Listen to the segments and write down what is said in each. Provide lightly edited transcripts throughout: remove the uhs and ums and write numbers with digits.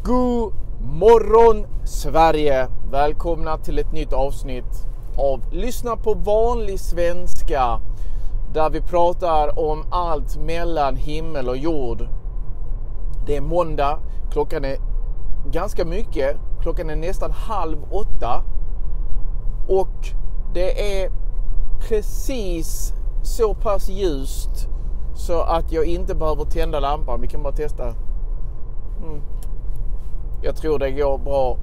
God morgon Sverige! Välkomna till ett nytt avsnitt av Lyssna på vanlig svenska, där vi pratar om allt mellan himmel och jord. Det är måndag, klockan är ganska mycket, klockan är nästan 7:30 och det är precis så pass ljust så att jag inte behöver tända lampan. Vi kan bara testa. Jag tror det går bra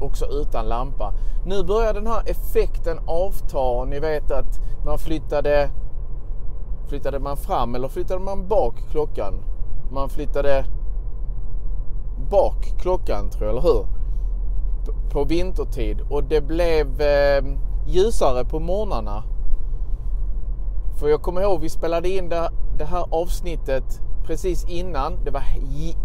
också utan lampa. Nu börjar den här effekten avta. Ni vet att man flyttade man fram eller flyttade man bak klockan? Man flyttade bak klockan, tror jag, eller hur? På vintertid. Och det blev ljusare på morgnarna. För jag kommer ihåg, vi spelade in det här avsnittet precis innan. Det var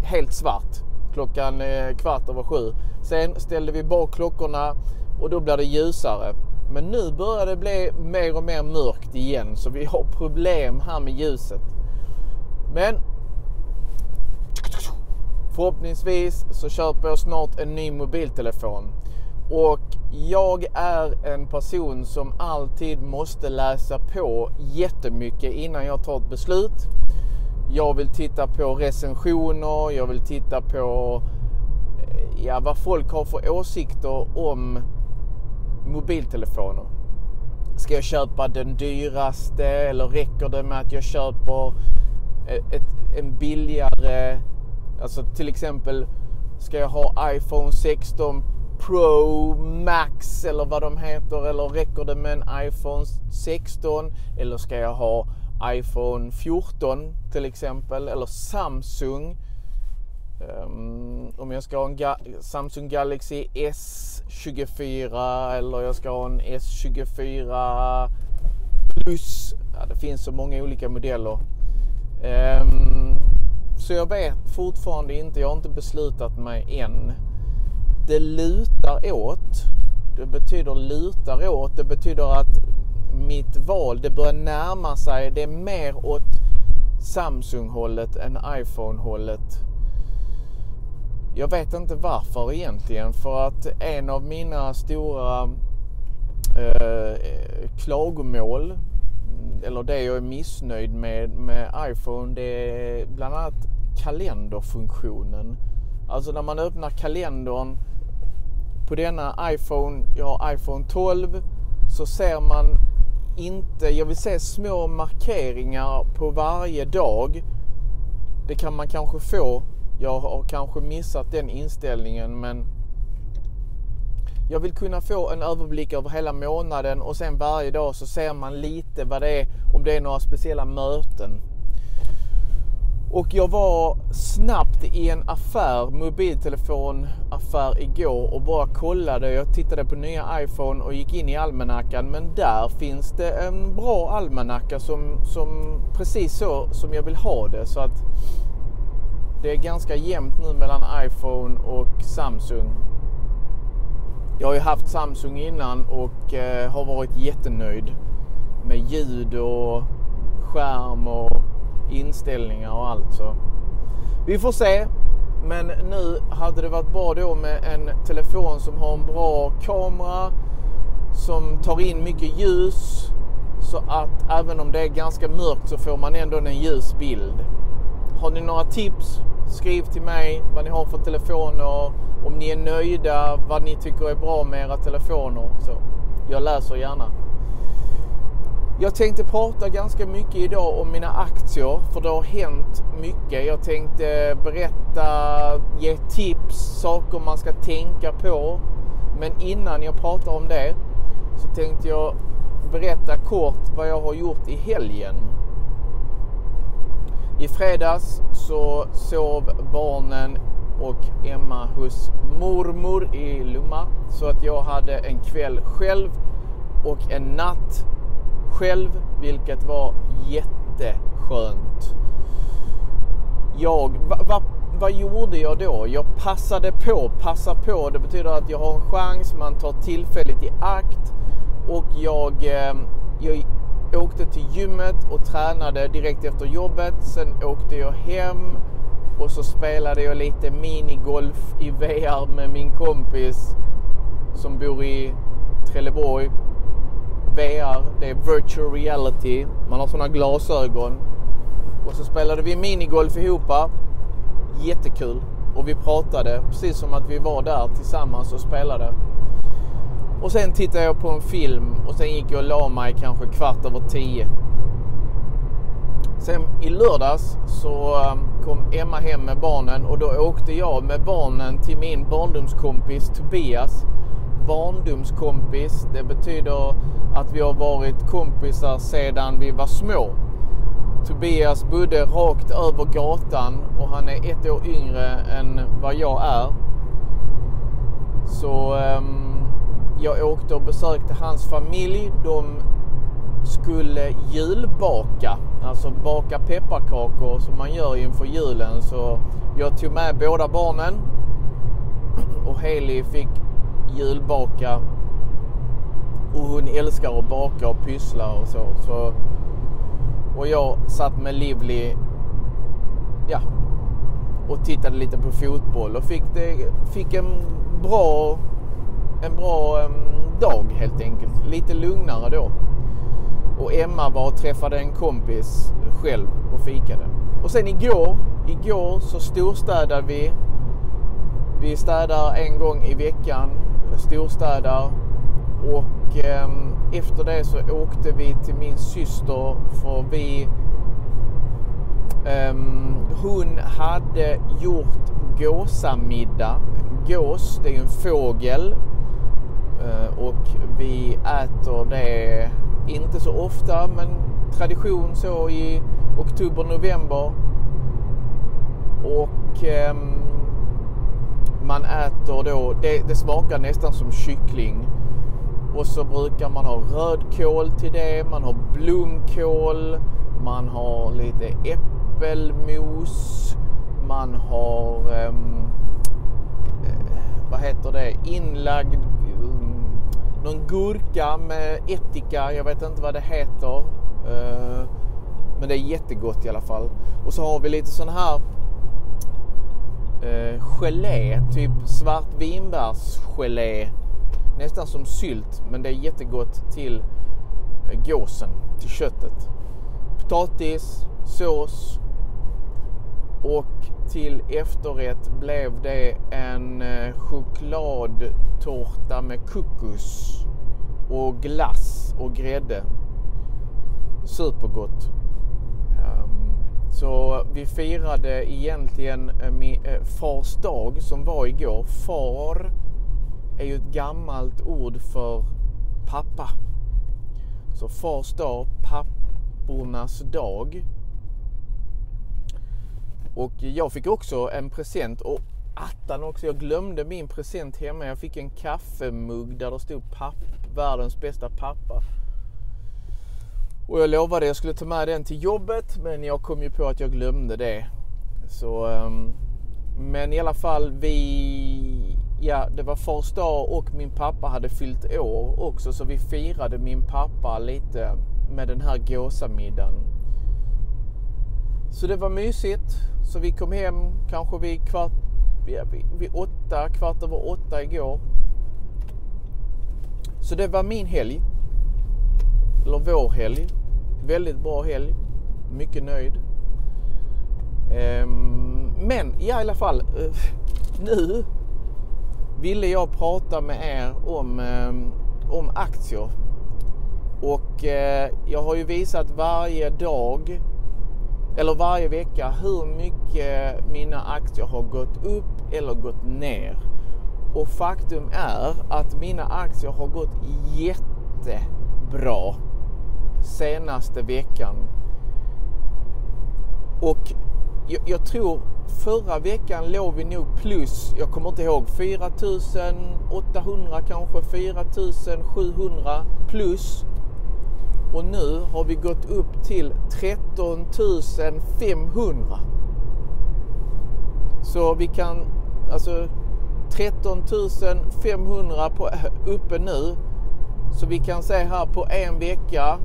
helt svart. Klockan 6:15. Sen ställde vi bak klockorna och då blev det ljusare. Men nu börjar det bli mer och mer mörkt igen. Så vi har problem här med ljuset. Men förhoppningsvis så köper jag snart en ny mobiltelefon. Och jag är en person som alltid måste läsa på jättemycket innan jag tar ett beslut. Jag vill titta på recensioner, jag vill titta på vad folk har för åsikter om mobiltelefoner. Ska jag köpa den dyraste eller räcker det med att jag köper en billigare, alltså till exempel ska jag ha iPhone 16 Pro Max eller vad de heter, eller räcker det med en iPhone 16 eller ska jag ha iPhone 14 till exempel, eller Samsung, om jag ska ha en Samsung Galaxy S24 eller jag ska ha en S24 Plus. Ja, det finns så många olika modeller. Så jag vet fortfarande inte, jag har inte beslutat mig än. Det lutar åt, det betyder lutar åt, det betyder att mitt val, det börjar närma sig, det är mer åt Samsung-hållet än iPhone-hållet. Jag vet inte varför egentligen, för att en av mina stora klagomål, eller det jag är missnöjd med iPhone, det är bland annat kalenderfunktionen. Alltså när man öppnar kalendern på denna iPhone, jag har iPhone 12, så ser man inte, jag vill se små markeringar på varje dag. Det kan man kanske få. Jag har kanske missat den inställningen, men jag vill kunna få en överblick över hela månaden och sen varje dag så ser man lite vad det är, om det är några speciella möten. Och jag var snabbt i en mobiltelefonaffär igår och bara kollade. Jag tittade på nya iPhone och gick in i almanackan. Men där finns det en bra almanacka som precis så som jag vill ha det. Så att det är ganska jämnt nu mellan iPhone och Samsung. Jag har ju haft Samsung innan och har varit jättenöjd med ljud och skärm och inställningar och allt, så vi får se. Men nu hade det varit bra då med en telefon som har en bra kamera, som tar in mycket ljus, så att även om det är ganska mörkt så får man ändå en ljus bild. Har ni några tips, skriv till mig vad ni har för telefoner, om ni är nöjda, vad ni tycker är bra med era telefoner, så jag läser gärna. Jag tänkte prata ganska mycket idag om mina aktier, för det har hänt mycket. Jag tänkte berätta, ge tips, saker man ska tänka på. Men innan jag pratar om det så tänkte jag berätta kort vad jag har gjort i helgen. I fredags så sov barnen och Emma hos mormor i Lomma, så att jag hade en kväll själv och en natt själv, vilket var jätteskönt. Vad gjorde jag då? Jag passade på. Passa på, det betyder att jag har en chans, man tar tillfället i akt. Och jag åkte till gymmet och tränade direkt efter jobbet. Sen åkte jag hem Och så spelade jag lite minigolf i VR med min kompis som bor i Trelleborg. VR, det är virtual reality. Man har såna glasögon. Och så spelade vi minigolf ihop. Jättekul. Och vi pratade precis som att vi var där tillsammans och spelade. Och sen tittade jag på en film och sen gick jag och la mig kanske 9:15. Sen i lördags så kom Emma hem med barnen och då åkte jag med barnen till min barndomskompis Tobias. Barndomskompis, det betyder att vi har varit kompisar sedan vi var små. Tobias bodde rakt över gatan och han är 1 år yngre än vad jag är. Så jag åkte och besökte hans familj. De skulle julbaka, alltså baka pepparkakor som man gör inför julen. Så jag tog med båda barnen och Hailey fick julbaka. Och hon älskar att baka och pyssla och så. Och jag satt med Livly och tittade lite på fotboll och fick en bra dag helt enkelt. Lite lugnare då. Och Emma var och träffade en kompis själv och fikade. Och sen igår så storstädade vi. Vi städar en gång i veckan, storstädar. Och efter det så åkte vi till min syster för hon hade gjort gåsamiddag. Gås, det är en fågel. Och vi äter det inte så ofta, men tradition så i oktober-november. Och man äter då, det smakar nästan som kyckling. Och så brukar man ha rödkål till det, man har blomkål, man har lite äppelmos, man har inlagd någon gurka med ättika, jag vet inte vad det heter, men det är jättegott i alla fall. Och så har vi lite sån här gelé, typ svartvinbärsgelé, nästan som sylt, men det är jättegott till gåsen, till köttet. Potatis, sås och till efterrätt blev det en chokladtårta med kokos och glass och grädde. Supergott. Så vi firade egentligen fars dag som var igår. Far är ju ett gammalt ord för pappa. Så fars dag, pappornas dag. Och jag fick också en present och attan också. Jag glömde min present hemma. Jag fick en kaffemugg där det stod världens bästa pappa. Och jag lovade att jag skulle ta med den till jobbet, men jag kom ju på att jag glömde det. Så, men i alla fall det var fars dag och min pappa hade fyllt år också. Så vi firade min pappa lite med den här gåsamiddagen. Så det var mysigt. Så vi kom hem kanske vid 8:15 igår. Så det var min helg. Eller vår helg. Väldigt bra helg. Mycket nöjd. Men i alla fall nu ville jag prata med er om aktier. Och jag har ju visat varje dag eller varje vecka hur mycket mina aktier har gått upp eller gått ner. Och faktum är att mina aktier har gått jättebra senaste veckan. Och jag tror förra veckan låg vi nog plus, jag kommer inte ihåg, 4800 kanske, 4700 plus. Och nu har vi gått upp till 13 500. Så vi kan, alltså 13 500 uppe nu. Så vi kan se här på en vecka.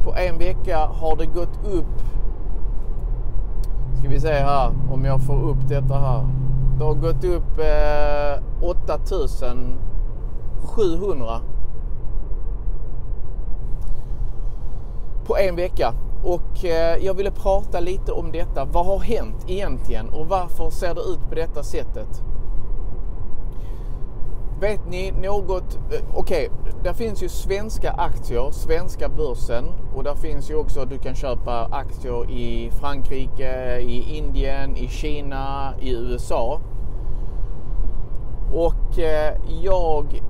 På en vecka har det gått upp Ska vi se här om jag får upp detta här. Det har gått upp 8700 på en vecka. Och jag ville prata lite om detta. Vad har hänt egentligen och varför ser det ut på detta sättet? Vet ni något? Okej, där finns ju svenska aktier, svenska börsen. Och där finns ju också, du kan köpa aktier i Frankrike, i Indien, i Kina, i USA. Och jag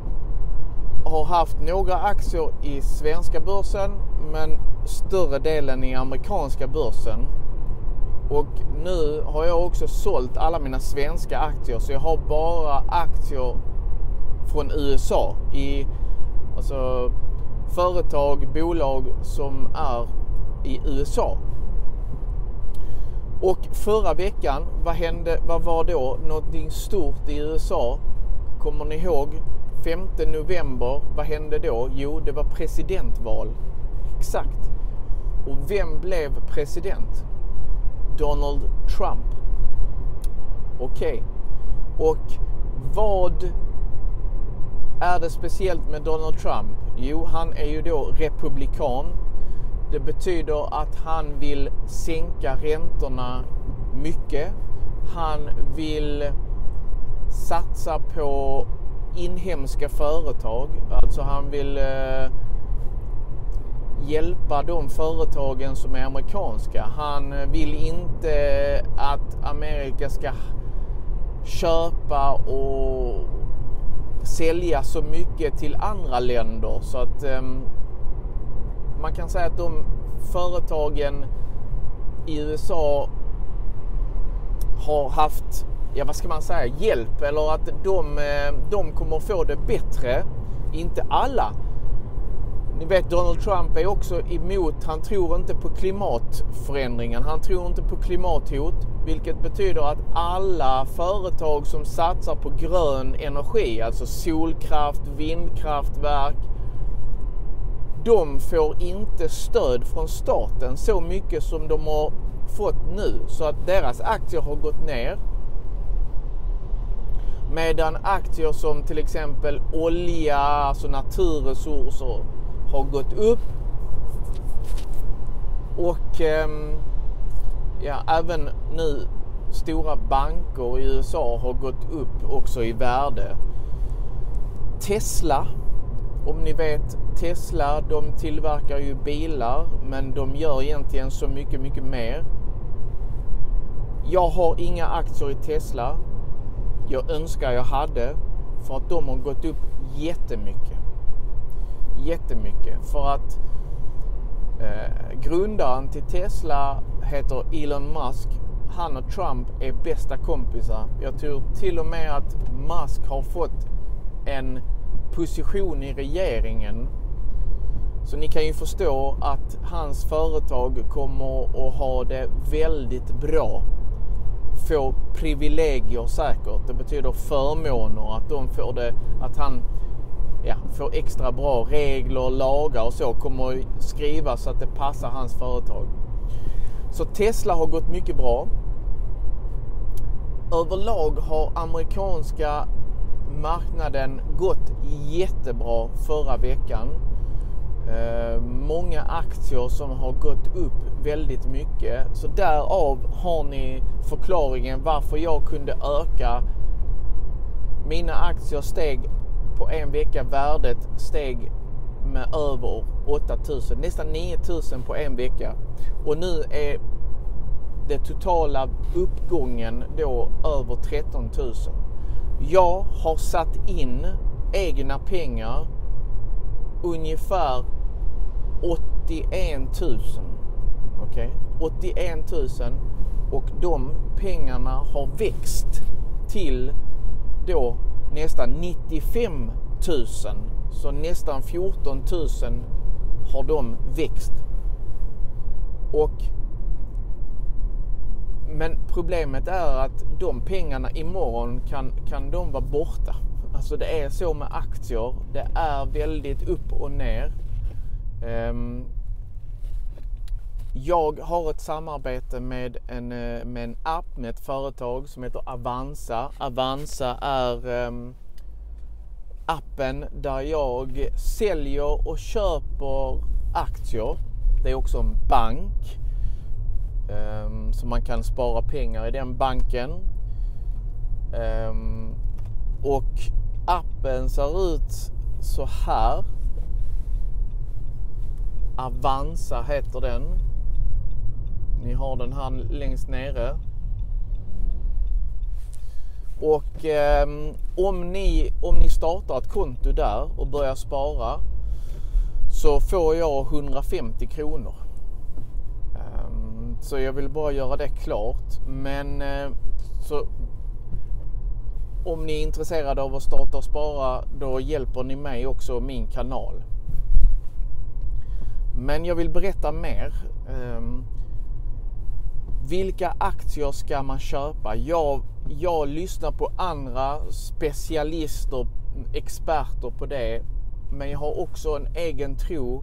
har haft några aktier i svenska börsen, men större delen i amerikanska börsen. Och nu har jag också sålt alla mina svenska aktier, så jag har bara aktier från USA i företag, bolag som är i USA. Och förra veckan, vad var då någonting stort i USA? Kommer ni ihåg? 5 november, vad hände då? Jo, det var presidentval. Exakt. Och vem blev president? Donald Trump. Okej. Och vad är det speciellt med Donald Trump? Jo, han är ju då republikan. Det betyder att han vill sänka räntorna mycket. Han vill satsa på inhemska företag. Alltså han vill hjälpa de företagen som är amerikanska. Han vill inte att Amerika ska köpa och sälja så mycket till andra länder. Så att man kan säga att de företagen i USA har haft, vad ska man säga, hjälp, eller att de kommer få det bättre. Inte alla. Ni vet, Donald Trump är också emot, han tror inte på klimatförändringen, han tror inte på klimathot, vilket betyder att alla företag som satsar på grön energi, alltså solkraft, vindkraftverk, de får inte stöd från staten så mycket som de har fått nu, så att deras aktier har gått ner. Medan aktier som till exempel olja, alltså naturresurser, har gått upp. Och även nu stora banker i USA har gått upp också i värde. Tesla, om ni vet, Tesla, de tillverkar ju bilar, men de gör egentligen så mycket, mycket mer. Jag har inga aktier i Tesla. Jag önskar jag hade, för att de har gått upp jättemycket. För att grundaren till Tesla heter Elon Musk. Han och Trump är bästa kompisar. Jag tror till och med att Musk har fått en position i regeringen. Så ni kan ju förstå att hans företag kommer att ha det väldigt bra. Få privilegier säkert. Det betyder förmåner, att de får det, att han får extra bra regler, lagar och så kommer att skrivas så att det passar hans företag. Så Tesla har gått mycket bra. Överlag har amerikanska marknaden gått jättebra förra veckan. Många aktier som har gått upp väldigt mycket. Så därav har ni förklaringen varför jag kunde öka. Mina aktier steg på en vecka, värdet steg med över 8000, nästan 9000 på en vecka. Och nu är det totala uppgången då över 13 000. Jag har satt in egna pengar ungefär 81 000. Okej? 81 000, och de pengarna har växt till då nästan 95 000. Så nästan 14 000 har de växt. Men problemet är att de pengarna imorgon kan de vara borta. Alltså det är så med aktier. Det är väldigt upp och ner. Jag har ett samarbete med en app med ett företag som heter Avanza. Avanza är appen där jag säljer och köper aktier. Det är också en bank. Så man kan spara pengar i den banken. Och appen ser ut så här. Avanza heter den. Ni har den här längst nere. Och om ni startar ett konto där och börjar spara, så får jag 150 kronor. Så jag vill bara göra det klart. Men så om ni är intresserade av att starta och spara, då hjälper ni mig också och min kanal. Men jag vill berätta mer. Vilka aktier ska man köpa? Jag lyssnar på andra specialister, experter på det. Men jag har också en egen tro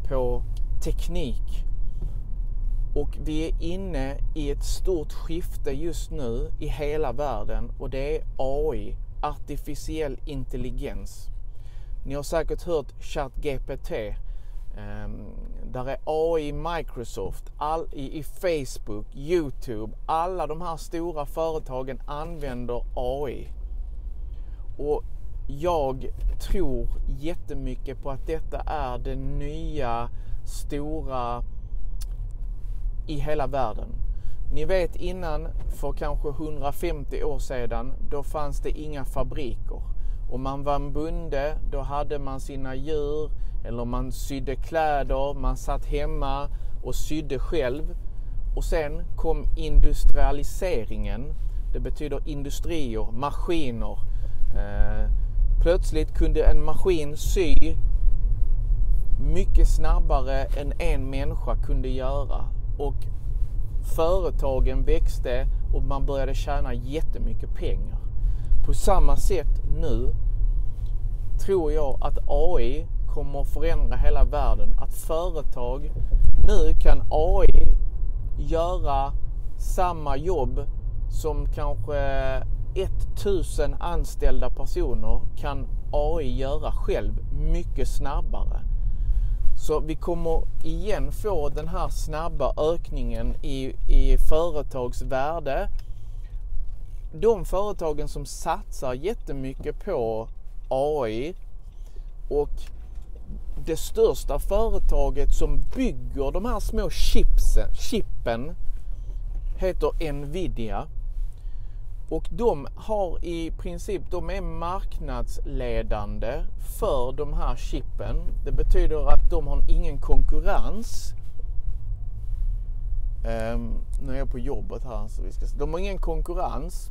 på teknik. Och vi är inne i ett stort skifte just nu i hela världen. Och det är AI, artificiell intelligens. Ni har säkert hört ChatGPT. Där är AI i Microsoft, i Facebook, YouTube. Alla de här stora företagen använder AI. Och jag tror jättemycket på att detta är det nya stora i hela världen. Ni vet, innan, för kanske 150 år sedan, då fanns det inga fabriker. Om man var en bonde, då hade man sina djur, eller man sydde kläder, man satt hemma och sydde själv. Och sen kom industrialiseringen. Det betyder industrier, maskiner. Plötsligt kunde en maskin sy mycket snabbare än en människa kunde göra. Och företagen växte och man började tjäna jättemycket pengar. På samma sätt nu tror jag att AI kommer att förändra hela världen. Att företag nu kan AI göra samma jobb som kanske 1000 anställda personer kan AI göra själv mycket snabbare. Så vi kommer igen få den här snabba ökningen i företagsvärde. De företagen som satsar jättemycket på AI, och det största företaget som bygger de här små chippen heter Nvidia. Och de har i princip, de är marknadsledande för de här chippen. Det betyder att de har ingen konkurrens. Nu är jag på jobbet här, så de har ingen konkurrens.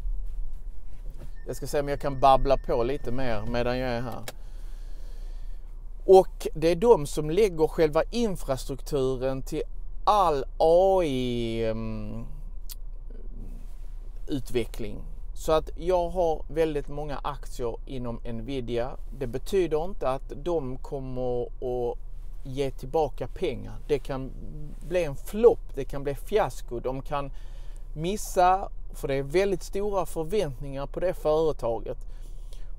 Jag ska se om jag kan babbla på lite mer medan jag är här. Och det är de som lägger själva infrastrukturen till all AI-utveckling. Så att jag har väldigt många aktier inom Nvidia. Det betyder inte att de kommer att ge tillbaka pengar. Det kan bli en flopp, det kan bli fiasko. De kan missa, för det är väldigt stora förväntningar på det företaget.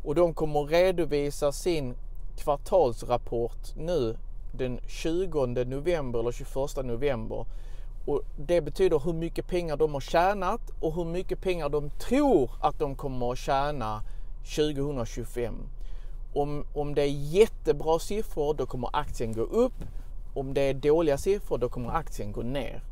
Och de kommer att redovisa sin kvartalsrapport nu den 20 november eller 21 november. Och det betyder hur mycket pengar de har tjänat och hur mycket pengar de tror att de kommer att tjäna 2025. Om det är jättebra siffror, då kommer aktien gå upp. Om det är dåliga siffror, då kommer aktien gå ner.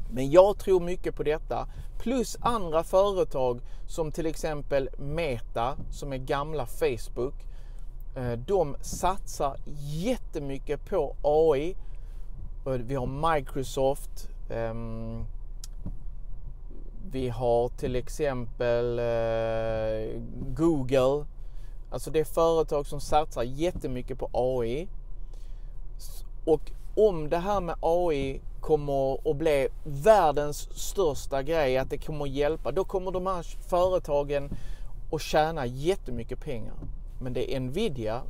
Men jag tror mycket på detta. Plus andra företag som till exempel Meta, som är gamla Facebook. De satsar jättemycket på AI. Vi har Microsoft. Vi har till exempel Google. Alltså det är företag som satsar jättemycket på AI. Och om det här med AI kommer att bli världens största grej, att det kommer att hjälpa, då kommer de här företagen att tjäna jättemycket pengar. Men det är Nvidia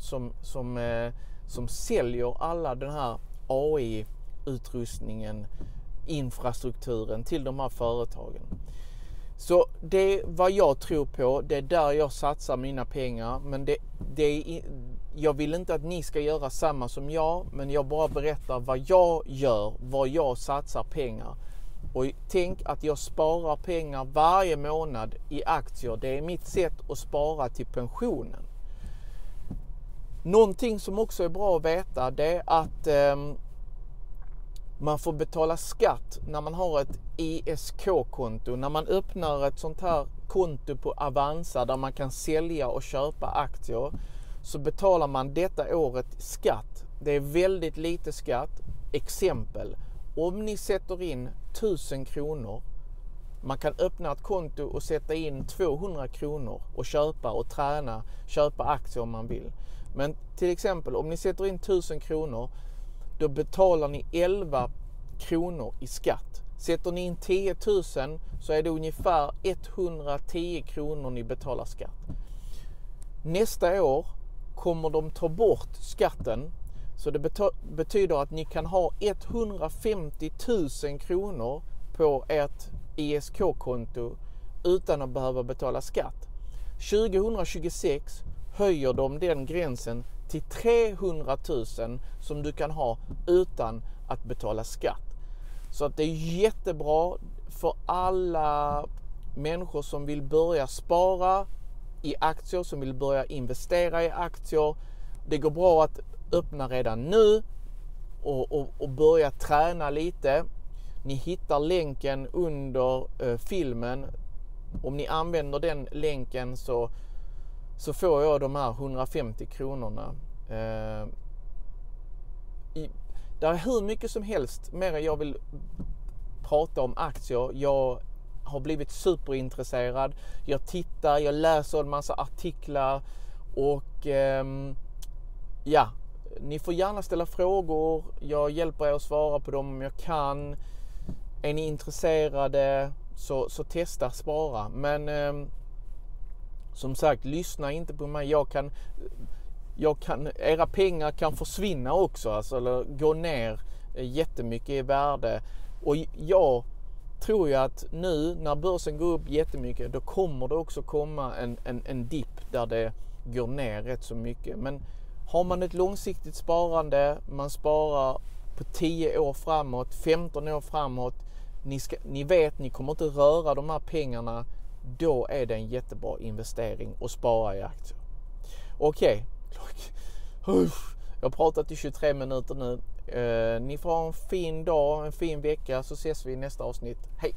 som säljer alla den här AI IT-utrustningen, infrastrukturen till de här företagen. Så det är vad jag tror på, det är där jag satsar mina pengar, men jag vill inte att ni ska göra samma som jag, men jag bara berättar vad jag gör, vad jag satsar pengar. Och tänk att jag sparar pengar varje månad i aktier, det är mitt sätt att spara till pensionen. Någonting som också är bra att veta, det är att man får betala skatt när man har ett ISK-konto. När man öppnar ett sånt här konto på Avanza där man kan sälja och köpa aktier, så betalar man detta året skatt. Det är väldigt lite skatt. Exempel, om ni sätter in 1000 kronor, man kan öppna ett konto och sätta in 200 kronor och köpa aktier om man vill. Men till exempel om ni sätter in 1000 kronor, då betalar ni 11 kronor i skatt. Sätter ni in 10 000 så är det ungefär 110 kronor ni betalar skatt. Nästa år kommer de ta bort skatten, så det betyder att ni kan ha 150 000 kronor på ert ISK-konto utan att behöva betala skatt. 2026 höjer de den gränsen till 300 000 som du kan ha utan att betala skatt. Så att det är jättebra för alla människor som vill börja spara i aktier, som vill börja investera i aktier. Det går bra att öppna redan nu och börja träna lite. Ni hittar länken under filmen. Om ni använder den länken så får jag de här 150 kronorna. Det är hur mycket som helst mer jag vill prata om aktier. Jag har blivit superintresserad. Jag läser en massa artiklar och ni får gärna ställa frågor. Jag hjälper er att svara på dem om jag kan. Är ni intresserade så testa spara. Men som sagt, lyssna inte på mig. Era pengar kan försvinna också, alltså, eller gå ner jättemycket i värde. Och jag tror ju att nu när börsen går upp jättemycket, då kommer det också komma en dipp där det går ner rätt så mycket. Men har man ett långsiktigt sparande, man sparar på 10 år framåt, 15 år framåt, ni vet ni kommer inte röra de här pengarna, då är det en jättebra investering att spara i aktier. Okej. Jag har pratat i 23 minuter nu. Ni får ha en fin dag, en fin vecka, så ses vi i nästa avsnitt. Hej!